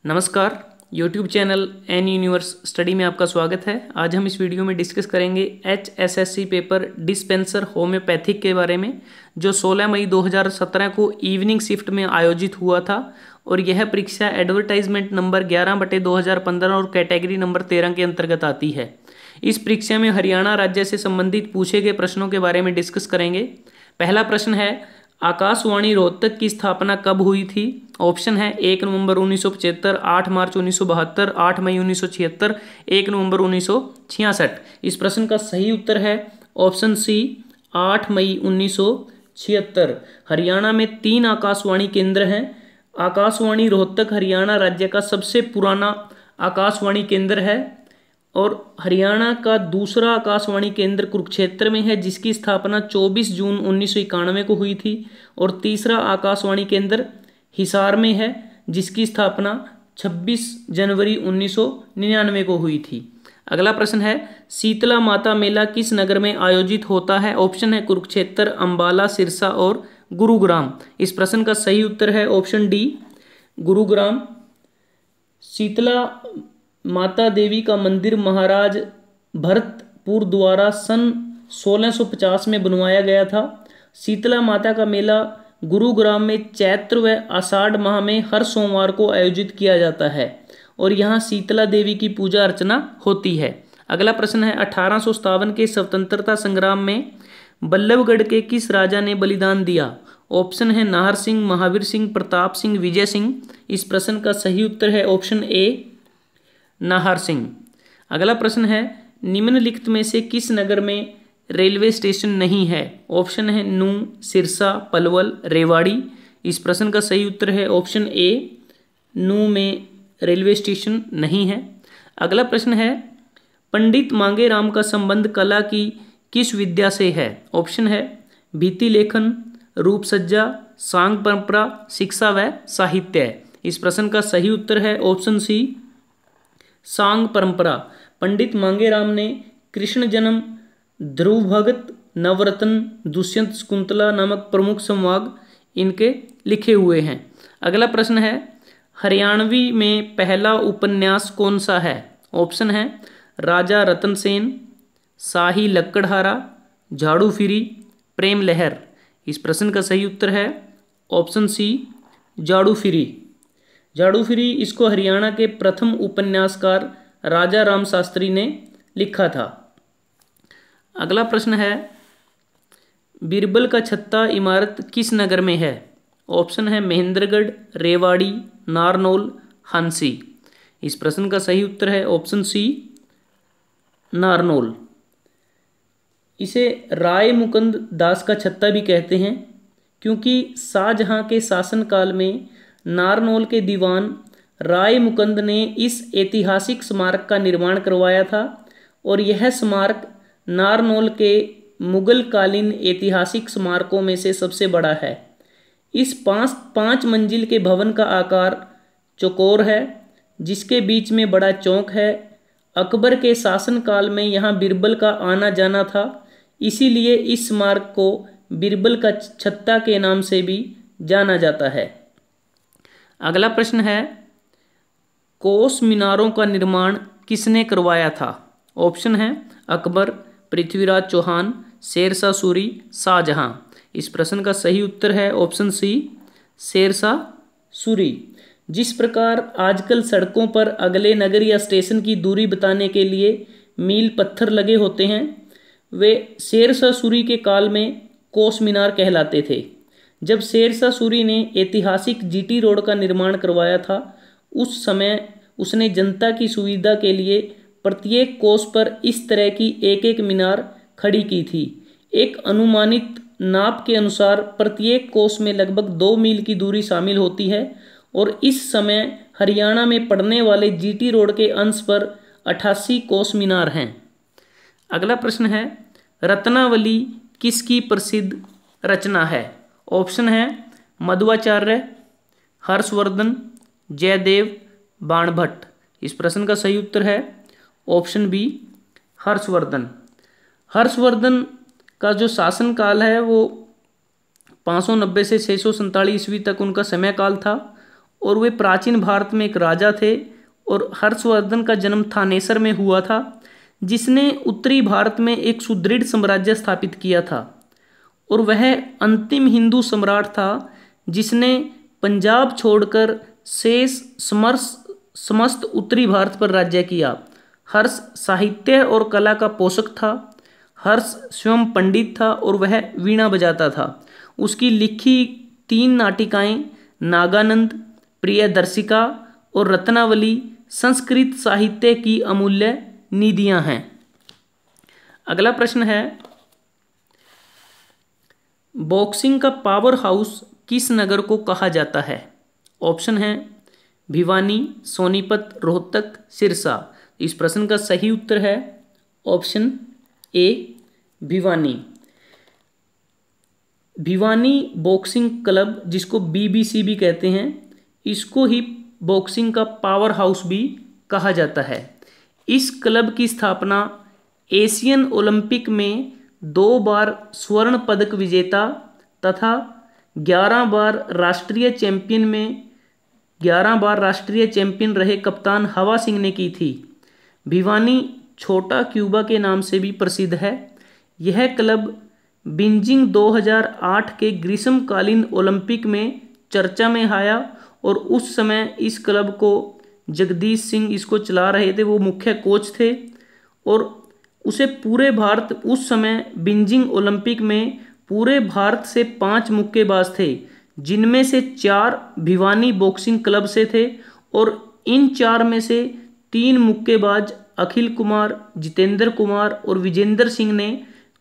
नमस्कार। YouTube channel N Universe Study में आपका स्वागत है। आज हम इस वीडियो में डिस्कस करेंगे HSSC पेपर डिस्पेंसर होम्योपैथिक के बारे में, जो 16 मई 2017 को इवनिंग शिफ्ट में आयोजित हुआ था। और यह परीक्षा एडवर्टाइजमेंट नंबर 11/2015 और कैटेगरी नंबर 13 के अंतर्गत आती है। इस परीक्षा में हरियाणा राज्य से संबंधित पूछे गए प्रश्नों के बारे में डिस्कस करेंगे। पहला प्रश्न है, आकाशवाणी रोहतक की स्थापना कब हुई थी? ऑप्शन है 1 नवंबर 1975, 8 मार्च 1972, 8 मई 1976, 1 नवंबर 1966। इस प्रश्न का सही उत्तर है ऑप्शन सी, 8 मई 1976। हरियाणा में 3 आकाशवाणी केंद्र हैं। आकाशवाणी रोहतक हरियाणा राज्य का सबसे पुराना आकाशवाणी केंद्र है और हरियाणा का दूसरा आकाशवाणी केंद्र कुरुक्षेत्र में है, जिसकी स्थापना 24 जून 1991 को हुई थी। और तीसरा आकाशवाणी केंद्र हिसार में है, जिसकी स्थापना 26 जनवरी 1999 को हुई थी। अगला प्रश्न है, शीतला माता मेला किस नगर में आयोजित होता है? ऑप्शन है कुरुक्षेत्र, अंबाला, सिरसा और गुरुग्राम। इस प्रश्न का सही उत्तर है ऑप्शन डी, गुरुग्राम। शीतला माता देवी का मंदिर महाराज भरतपुर द्वारा सन 1650 में बनवाया गया था। शीतला माता का मेला गुरुग्राम में चैत्र व आषाढ़ माह में हर सोमवार को आयोजित किया जाता है और यहाँ शीतला देवी की पूजा अर्चना होती है। अगला प्रश्न है, 1857 के स्वतंत्रता संग्राम में बल्लभगढ़ के किस राजा ने बलिदान दिया? ऑप्शन है नाहर सिंह, महावीर सिंह, प्रताप सिंह, विजय सिंह। इस प्रश्न का सही उत्तर है ऑप्शन ए, नाहर सिंह। अगला प्रश्न है, निम्नलिखित में से किस नगर में रेलवे स्टेशन नहीं है? ऑप्शन है नूंह, सिरसा, पलवल, रेवाड़ी। इस प्रश्न का सही उत्तर है ऑप्शन ए, नूंह में रेलवे स्टेशन नहीं है। अगला प्रश्न है, पंडित मांगेराम का संबंध कला की किस विद्या से है? ऑप्शन है भित्ति लेखन, रूप सज्जा, सांग परंपरा, शिक्षा व साहित्य। इस प्रश्न का सही उत्तर है ऑप्शन सी, सांग परंपरा। पंडित मांगेराम ने कृष्ण जन्म, ध्रुव भगत, नवरत्न, दुष्यंत शकुंतला नामक प्रमुख संवाद इनके लिखे हुए हैं। अगला प्रश्न है, हरियाणवी में पहला उपन्यास कौन सा है? ऑप्शन है राजा रतन सेन, शाही लक्कड़हारा, झाड़ू फिरी, प्रेम लहर। इस प्रश्न का सही उत्तर है ऑप्शन सी, झाड़ू फिरी। झाड़ू फिरी इसको हरियाणा के प्रथम उपन्यासकार राजा राम शास्त्री ने लिखा था। अगला प्रश्न है, बीरबल का छत्ता इमारत किस नगर में है? ऑप्शन है महेंद्रगढ़, रेवाड़ी, नारनौल, हांसी। इस प्रश्न का सही उत्तर है ऑप्शन सी, नारनौल। इसे राय मुकुंद दास का छत्ता भी कहते हैं, क्योंकि शाहजहां के शासनकाल में नारनौल के दीवान राय मुकुंद ने इस ऐतिहासिक स्मारक का निर्माण करवाया था और यह स्मारक नारनौल के मुगल कालीन ऐतिहासिक स्मारकों में से सबसे बड़ा है। इस पाँच मंजिल के भवन का आकार चौकोर है, जिसके बीच में बड़ा चौक है। अकबर के शासनकाल में यहाँ बीरबल का आना जाना था, इसीलिए इस स्मारक को बीरबल का छत्ता के नाम से भी जाना जाता है। अगला प्रश्न है, कोस मीनारों का निर्माण किसने करवाया था? ऑप्शन है अकबर, पृथ्वीराज चौहान, शेरशाह सूरी, शाहजहां। इस प्रश्न का सही उत्तर है ऑप्शन सी, शेरशाह सूरी। जिस प्रकार आजकल सड़कों पर अगले नगर या स्टेशन की दूरी बताने के लिए मील पत्थर लगे होते हैं, वे शेरशाह सूरी के काल में कोस मीनार कहलाते थे। जब शेरशाह सूरी ने ऐतिहासिक जीटी रोड का निर्माण करवाया था, उस समय उसने जनता की सुविधा के लिए प्रत्येक कोस पर इस तरह की एक एक मीनार खड़ी की थी। एक अनुमानित नाप के अनुसार प्रत्येक कोस में लगभग 2 मील की दूरी शामिल होती है और इस समय हरियाणा में पड़ने वाले जीटी रोड के अंश पर 88 कोस मीनार हैं। अगला प्रश्न है, रत्नावली किसकी प्रसिद्ध रचना है? ऑप्शन है मध्वाचार्य, हर्षवर्धन, जयदेव, बाणभट्ट। इस प्रश्न का सही उत्तर है ऑप्शन बी, हर्षवर्धन। हर्षवर्धन का जो शासनकाल है वो 590 से 647 ईस्वी तक उनका समय काल था और वे प्राचीन भारत में एक राजा थे और हर्षवर्धन का जन्म थानेसर में हुआ था, जिसने उत्तरी भारत में एक सुदृढ़ साम्राज्य स्थापित किया था और वह अंतिम हिंदू सम्राट था जिसने पंजाब छोड़कर शेष समस्त उत्तरी भारत पर राज्य किया। हर्ष साहित्य और कला का पोषक था। हर्ष स्वयं पंडित था और वह वीणा बजाता था। उसकी लिखी 3 नाटिकाएं नागानंद, प्रियदर्शिका और रत्नावली संस्कृत साहित्य की अमूल्य निधियां हैं। अगला प्रश्न है, बॉक्सिंग का पावर हाउस किस नगर को कहा जाता है? ऑप्शन है भिवानी, सोनीपत, रोहतक, सिरसा। इस प्रश्न का सही उत्तर है option A Bhiwani. Bhiwani boxing club, जिसको बीबीसी भी कहते हैं, इसको ही बॉक्सिंग का पावर हाउस भी कहा जाता है। इस क्लब की स्थापना एशियन ओलंपिक में 2 बार स्वर्ण पदक विजेता तथा 11 बार राष्ट्रीय चैंपियन रहे कप्तान हवा सिंह ने की थी। भिवानी छोटा क्यूबा के नाम से भी प्रसिद्ध है। यह क्लब बीजिंग 2008 के ग्रीष्मकालीन ओलंपिक में चर्चा में आया और उस समय इस क्लब को जगदीश सिंह इसको चला रहे थे, वो मुख्य कोच थे और उसे पूरे भारत, उस समय बीजिंग ओलंपिक में पूरे भारत से 5 मुक्केबाज थे, जिनमें से 4 भिवानी बॉक्सिंग क्लब से थे और इन 4 में से 3 मुक्केबाज अखिल कुमार, जितेंद्र कुमार और विजेंद्र सिंह ने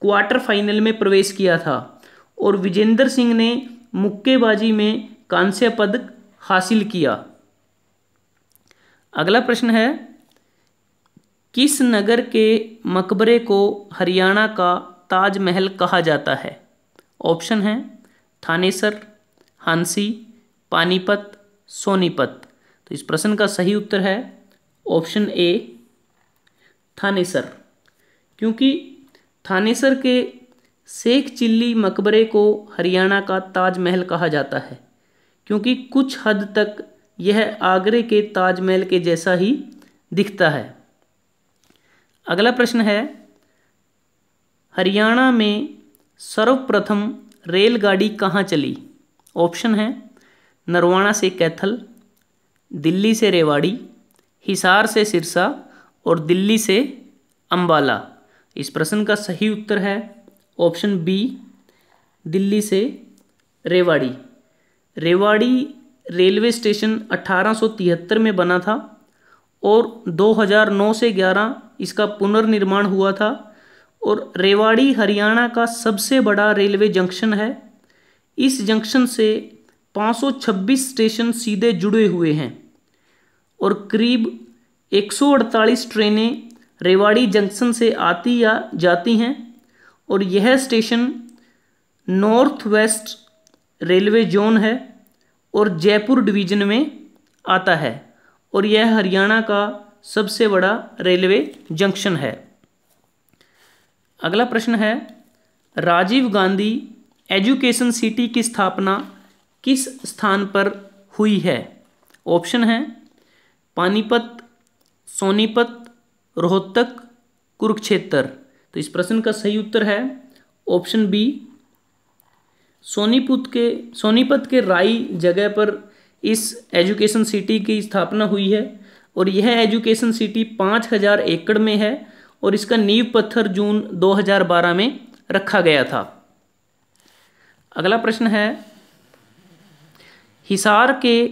क्वार्टर फाइनल में प्रवेश किया था और विजेंद्र सिंह ने मुक्केबाजी में कांस्य पदक हासिल किया। अगला प्रश्न है, किस नगर के मकबरे को हरियाणा का ताजमहल कहा जाता है? ऑप्शन है थानेसर, हांसी, पानीपत, सोनीपत। तो इस प्रश्न का सही उत्तर है ऑप्शन ए थानेसर, क्योंकि थानेसर के शेख चिल्ली मकबरे को हरियाणा का ताजमहल कहा जाता है, क्योंकि कुछ हद तक यह आगरे के ताजमहल के जैसा ही दिखता है। अगला प्रश्न है, हरियाणा में सर्वप्रथम रेलगाड़ी कहाँ चली? ऑप्शन है नरवाना से कैथल, दिल्ली से रेवाड़ी, हिसार से सिरसा और दिल्ली से अंबाला। इस प्रश्न का सही उत्तर है ऑप्शन बी दिल्ली से रेवाड़ी। रेवाड़ी रेलवे स्टेशन 1873 में बना था और 2009 से 11 इसका पुनर्निर्माण हुआ था और रेवाड़ी हरियाणा का सबसे बड़ा रेलवे जंक्शन है। इस जंक्शन से 526 स्टेशन सीधे जुड़े हुए हैं और करीब 148 ट्रेनें रेवाड़ी जंक्शन से आती या जाती हैं और यह station north west railway zone है और जयपुर डिवीज़न में आता है और यह हरियाणा का सबसे बड़ा रेलवे जंक्शन है। अगला प्रश्न है, राजीव गांधी एजुकेशन सिटी की स्थापना किस स्थान पर हुई है? ऑप्शन है पानीपत, सोनीपत, रोहतक, कुरुक्षेत्र। तो इस प्रश्न का सही उत्तर है ऑप्शन बी सोनीपत के राई जगह पर इस एजुकेशन सिटी की स्थापना हुई है और यह एजुकेशन सिटी 5000 एकड़ में है और इसका नींव पत्थर जून 2012 में रखा गया था। अगला प्रश्न है, हिसार के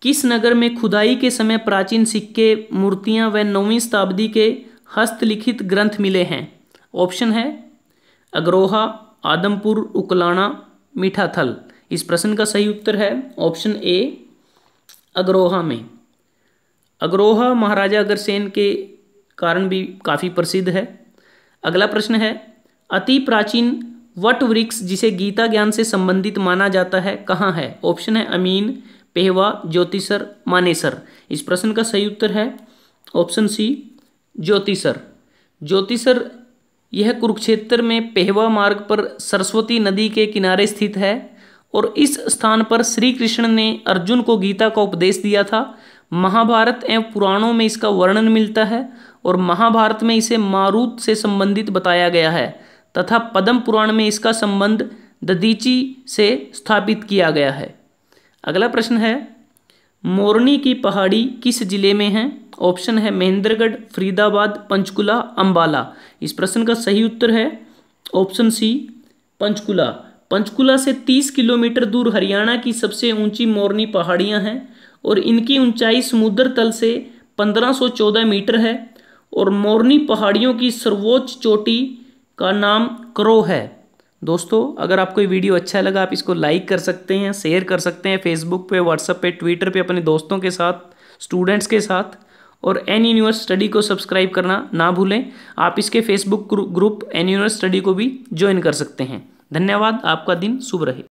किस नगर में खुदाई के समय प्राचीन सिक्के, मूर्तियां व 9वीं शताब्दी के हस्तलिखित ग्रंथ मिले हैं? ऑप्शन है अग्रोहा, आदमपुर, उकलाना, मीठाथल। इस प्रश्न का सही उत्तर है ऑप्शन ए अग्रोहा में। अग्रोहा महाराजा अग्रसेन के कारण भी काफ़ी प्रसिद्ध है। अगला प्रश्न है, अति प्राचीन वट वृक्ष जिसे गीता ज्ञान से संबंधित माना जाता है कहाँ है? ऑप्शन है अमीन, पेहवा, ज्योतिसर, मानेसर। इस प्रश्न का सही उत्तर है ऑप्शन सी ज्योतिसर। ज्योतिसर यह कुरुक्षेत्र में पेहवा मार्ग पर सरस्वती नदी के किनारे स्थित है और इस स्थान पर श्री कृष्ण ने अर्जुन को गीता का उपदेश दिया था। महाभारत एवं पुराणों में इसका वर्णन मिलता है और महाभारत में इसे मारुत से संबंधित बताया गया है तथा पद्म पुराण में इसका संबंध दधीची से स्थापित किया गया है। अगला प्रश्न है, मोरनी की पहाड़ी किस जिले में है? ऑप्शन है महेंद्रगढ़, फरीदाबाद, पंचकुला, अंबाला। इस प्रश्न का सही उत्तर है ऑप्शन सी, पंचकुला। पंचकुला से 30 किलोमीटर दूर हरियाणा की सबसे ऊंची मोरनी पहाड़ियां हैं और इनकी ऊंचाई समुद्र तल से 1514 मीटर है और मोरनी पहाड़ियों की सर्वोच्च चोटी का नाम क्रो है। दोस्तों, अगर आपको ये वीडियो अच्छा लगा आप इसको लाइक कर सकते हैं, शेयर कर सकते हैं फेसबुक पे, व्हाट्सएप पे, ट्विटर पे अपने दोस्तों के साथ, स्टूडेंट्स के साथ, और एन यूनिवर्स स्टडी को सब्सक्राइब करना ना भूलें। आप इसके Facebook group N Universe Study को भी ज्वाइन कर सकते हैं। धन्यवाद, आपका दिन शुभ रहे।